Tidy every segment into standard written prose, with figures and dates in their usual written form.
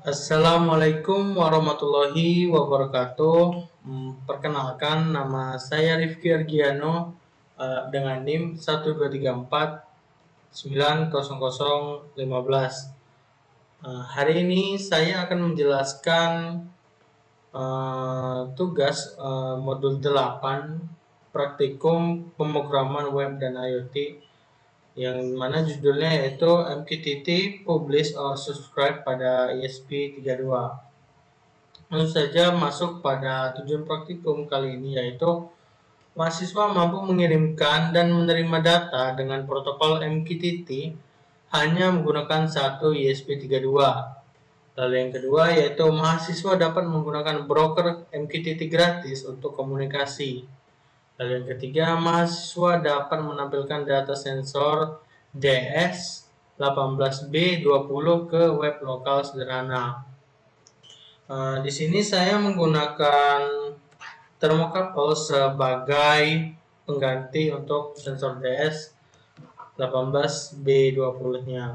Assalamualaikum warahmatullahi wabarakatuh. Perkenalkan, nama saya Rifki Argiano dengan NIM 123490015. Hari ini saya akan menjelaskan tugas modul 8 praktikum pemrograman web dan IoT, yang mana judulnya yaitu MQTT Publish or Subscribe pada ESP32. Langsung saja masuk pada tujuan praktikum kali ini, yaitu mahasiswa mampu mengirimkan dan menerima data dengan protokol MQTT hanya menggunakan satu ESP32. Lalu yang kedua yaitu mahasiswa dapat menggunakan broker MQTT gratis untuk komunikasi. Lalu yang ketiga, mahasiswa dapat menampilkan data sensor DS18B20 ke web lokal sederhana. Di sini saya menggunakan thermocouple sebagai pengganti untuk sensor DS18B20-nya.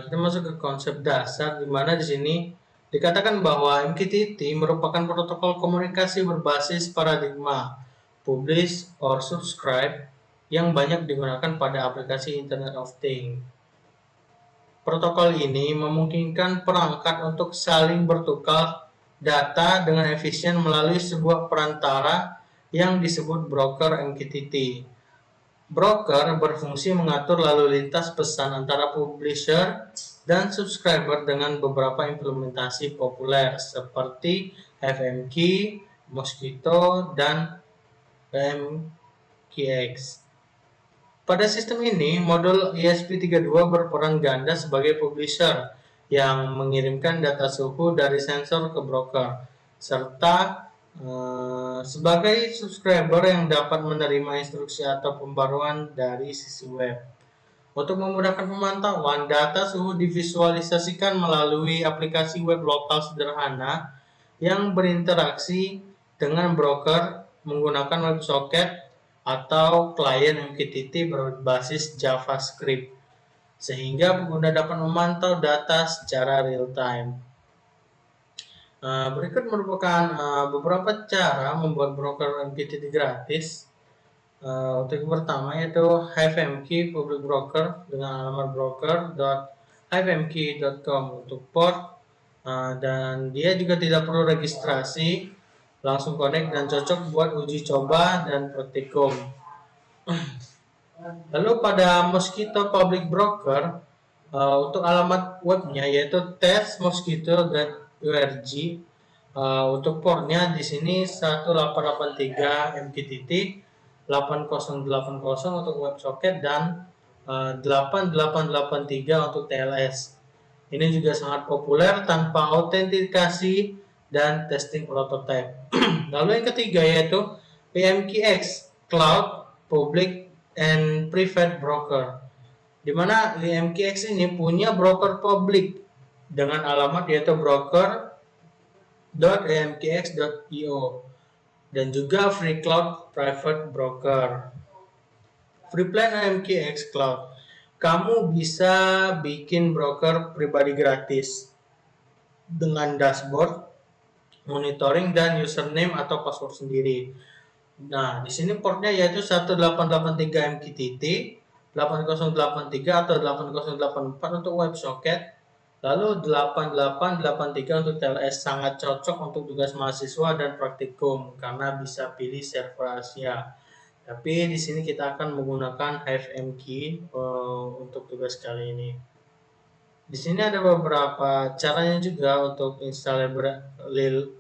Kita masuk ke konsep dasar, di mana di sini dikatakan bahwa MQTT merupakan protokol komunikasi berbasis paradigma publish or subscribe yang banyak digunakan pada aplikasi Internet of Things. Protokol ini memungkinkan perangkat untuk saling bertukar data dengan efisien melalui sebuah perantara yang disebut broker MQTT. Broker berfungsi mengatur lalu lintas pesan antara publisher dan subscriber dengan beberapa implementasi populer seperti FMkey, Mosquito, dan MQX. Pada sistem ini, modul ESP32 berperan ganda sebagai publisher yang mengirimkan data suhu dari sensor ke broker, serta sebagai subscriber yang dapat menerima instruksi atau pembaruan dari sisi web. Untuk memudahkan pemantauan, data suhu divisualisasikan melalui aplikasi web lokal sederhana yang berinteraksi dengan broker menggunakan WebSocket atau klien MQTT berbasis JavaScript, sehingga pengguna dapat memantau data secara real time. Berikut merupakan beberapa cara membuat broker MQTT gratis. Untuk yang pertama yaitu HiveMQ Public Broker dengan alamat broker.hivemq.com untuk port, dan dia juga tidak perlu registrasi, langsung connect dan cocok buat uji coba dan praktikum. Lalu pada Mosquito Public Broker, untuk alamat webnya yaitu testmosquito.org. Untuk portnya di sini 1883 MQTT, 8080 untuk WebSocket, dan 8883 untuk TLS. Ini juga sangat populer tanpa autentikasi dan testing prototype. Lalu yang ketiga yaitu PMQX Cloud Public and Private Broker, di mana PMQX ini punya broker publik dengan alamat yaitu broker.amqx.io dan juga Free Cloud Private Broker. Free Plan AMQX Cloud, kamu bisa bikin broker pribadi gratis dengan dashboard, monitoring, dan username atau password sendiri. Nah, di sini portnya yaitu 1883 MQTT, 8083 atau 8084 untuk WebSocket, lalu 8883 untuk TLS. Sangat cocok untuk tugas mahasiswa dan praktikum karena bisa pilih server Asia. Tapi di sini kita akan menggunakan HiveMQ untuk tugas kali ini. Di sini ada beberapa caranya juga untuk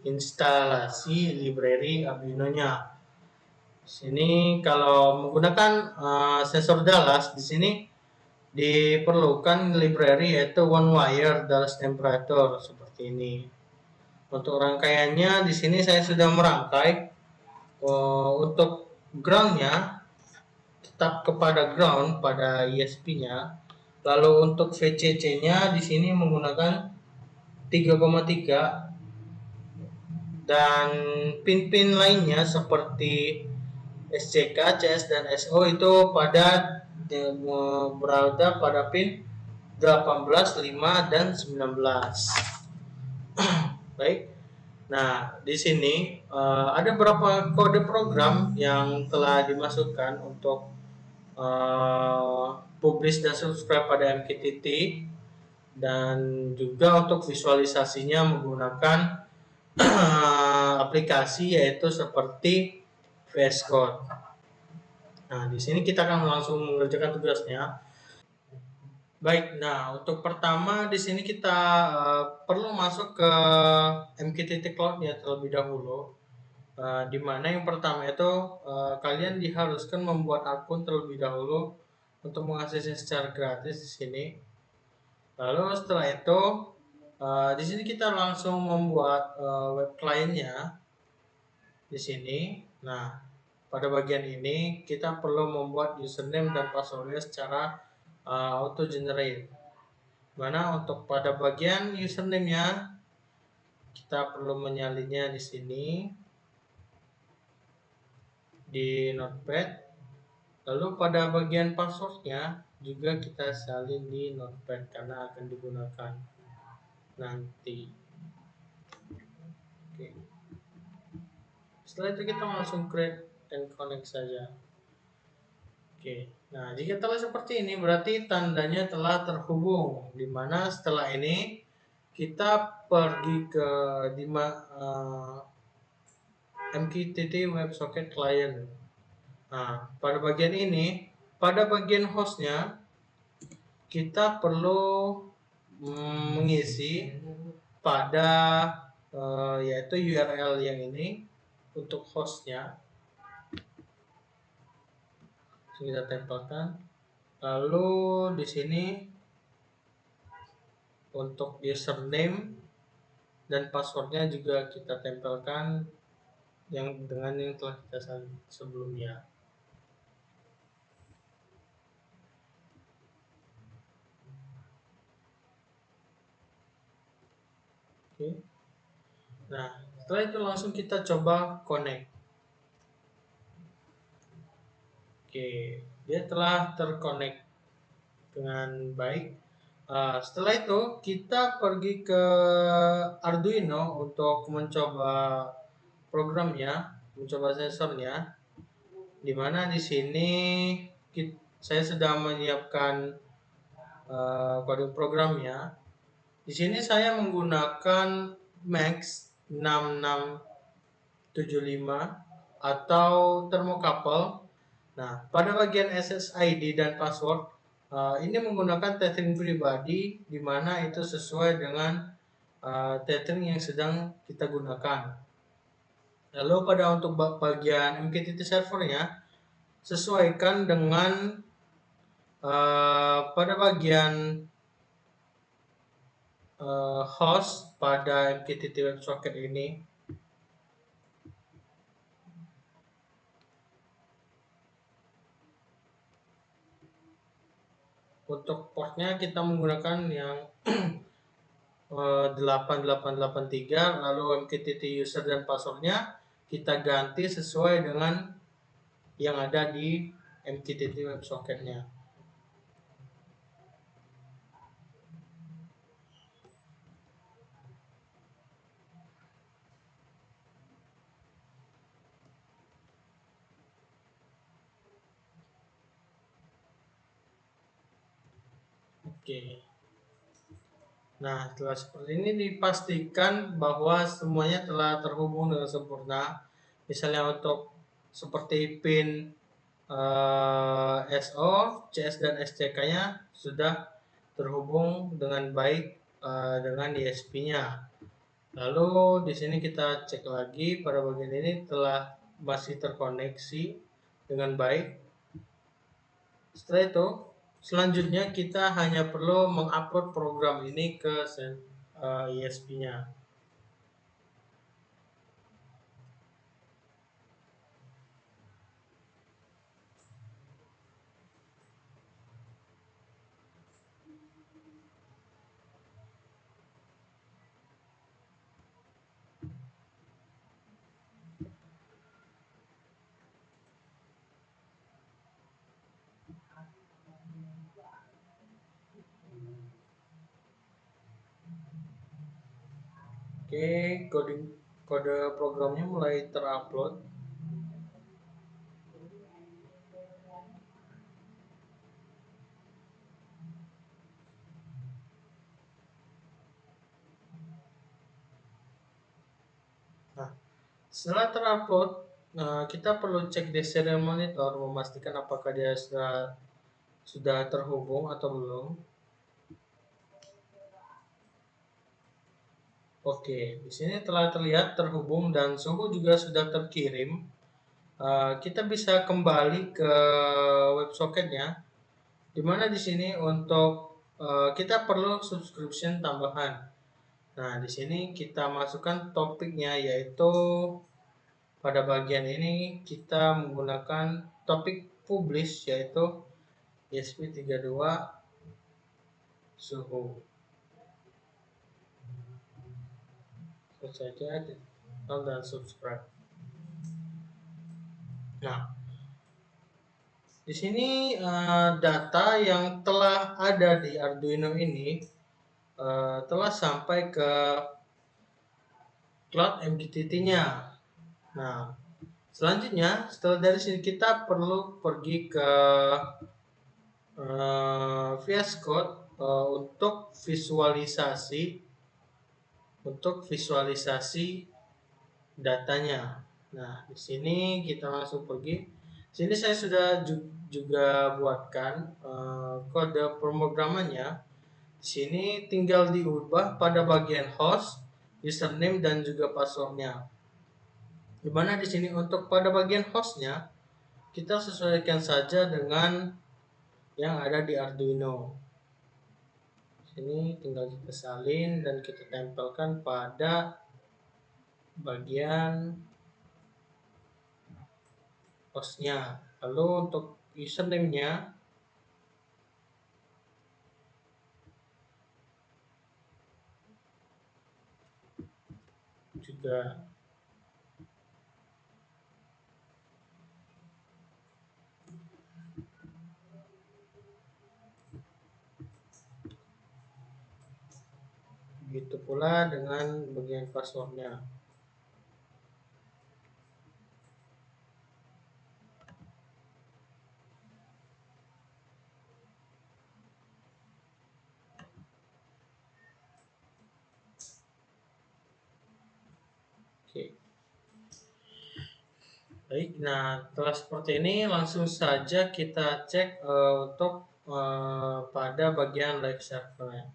instalasi library Arduino-nya. Di sini kalau menggunakan sensor Dallas, di sini diperlukan library yaitu one wire Dallas temperature seperti ini. Untuk rangkaiannya di sini saya sudah merangkai. Untuk groundnya tetap kepada ground pada ESP-nya. Lalu untuk VCC-nya di sini menggunakan 3,3, dan pin-pin lainnya seperti SCK, CS, dan SO itu berada pada pin 18, 5, dan 19. Baik. Nah, di sini ada beberapa kode program yang telah dimasukkan untuk publish dan subscribe pada MQTT, dan juga untuk visualisasinya menggunakan aplikasi yaitu seperti VS Code. Nah, di sini kita akan langsung mengerjakan tugasnya. Baik, nah untuk pertama di sini kita perlu masuk ke MQTT Cloud-nya terlebih dahulu. Di mana yang pertama itu kalian diharuskan membuat akun terlebih dahulu untuk mengaksesnya secara gratis di sini. Lalu setelah itu di sini kita langsung membuat web client-nya di sini. Nah, pada bagian ini kita perlu membuat username dan passwordnya secara auto generate. Mana untuk pada bagian username-nya kita perlu menyalinnya di sini di Notepad. Lalu pada bagian passwordnya juga kita salin di Notepad karena akan digunakan nanti. Oke. Setelah itu kita langsung create and connect saja. Oke. Nah, jika telah seperti ini berarti tandanya telah terhubung. Dimana setelah ini kita pergi ke MQTT WebSocket Client. Nah, pada bagian ini, pada bagian hostnya kita perlu mengisi pada yaitu URL yang ini untuk hostnya. Kita tempelkan. Lalu di sini untuk username dan passwordnya juga kita tempelkan yang dengan yang telah kita salin sebelumnya. Oke. Nah, setelah itu langsung kita coba connect. Oke, dia telah terkonek dengan baik. Setelah itu kita pergi ke Arduino untuk mencoba programnya, mencoba sensornya. Dimana di sini saya sudah menyiapkan kode programnya. Di sini saya menggunakan Max 6675 atau thermocouple. Nah, pada bagian SSID dan password, ini menggunakan tethering pribadi, di mana itu sesuai dengan tethering yang sedang kita gunakan. Lalu pada untuk bagian MQTT servernya, sesuaikan dengan pada bagian host pada MQTT WebSocket ini. Untuk portnya kita menggunakan yang 8883, lalu MQTT user dan passwordnya kita ganti sesuai dengan yang ada di MQTT WebSocketnya. Oke. Nah, setelah seperti ini dipastikan bahwa semuanya telah terhubung dengan sempurna. Misalnya untuk seperti pin SO, CS dan SCK-nya sudah terhubung dengan baik dengan ISP-nya. Lalu di sini kita cek lagi pada bagian ini telah masih terkoneksi dengan baik. Setelah itu, selanjutnya kita hanya perlu mengupload program ini ke ISP-nya. Oke, kode programnya mulai terupload. Nah, setelah terupload, kita perlu cek di serial monitor memastikan apakah dia sudah terhubung atau belum. Oke, di sini telah terlihat terhubung dan suhu juga sudah terkirim. Kita bisa kembali ke WebSocketnya, di mana di sini untuk kita perlu subscription tambahan. Nah, di sini kita masukkan topiknya, yaitu pada bagian ini kita menggunakan topik publish, yaitu ESP32 suhu. Saja dan subscribe. Nah, di sini data yang telah ada di Arduino ini telah sampai ke cloud MQTT-nya. Nah, selanjutnya setelah dari sini kita perlu pergi ke VS Code untuk visualisasi datanya. Nah, di sini kita langsung pergi. Sini saya sudah juga buatkan kode pemrogramannya. Di sini tinggal diubah pada bagian host, username dan juga passwordnya. Dimana di sini untuk pada bagian hostnya kita sesuaikan saja dengan yang ada di Arduino. Sini tinggal kita salin dan kita tempelkan pada bagian hostnya. Lalu untuk username-nya juga begitu pula dengan bagian passwordnya. Oke. Baik, nah setelah seperti ini langsung saja kita cek untuk pada bagian live server.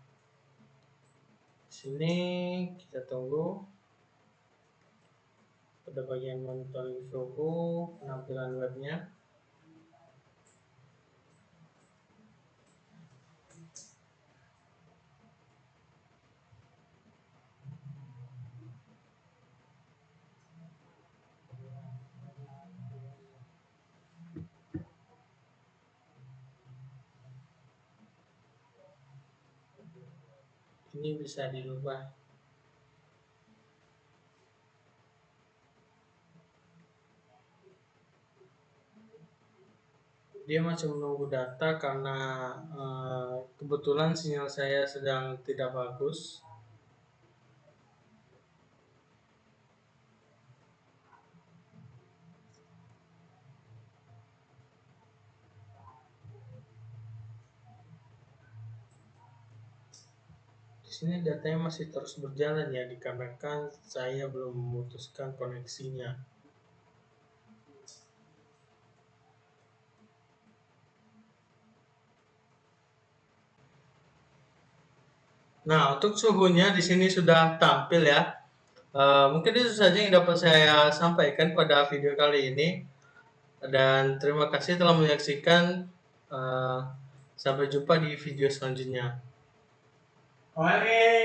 Sini kita tunggu pada bagian monitoring suhu, penampilan webnya. Ini bisa dirubah. Dia masih menunggu data karena kebetulan sinyal saya sedang tidak bagus. Di sini datanya masih terus berjalan ya, dikarenakan saya belum memutuskan koneksinya. Nah, untuk suhunya di sini sudah tampil ya. Mungkin itu saja yang dapat saya sampaikan pada video kali ini. Dan terima kasih telah menyaksikan. Sampai jumpa di video selanjutnya. Oke.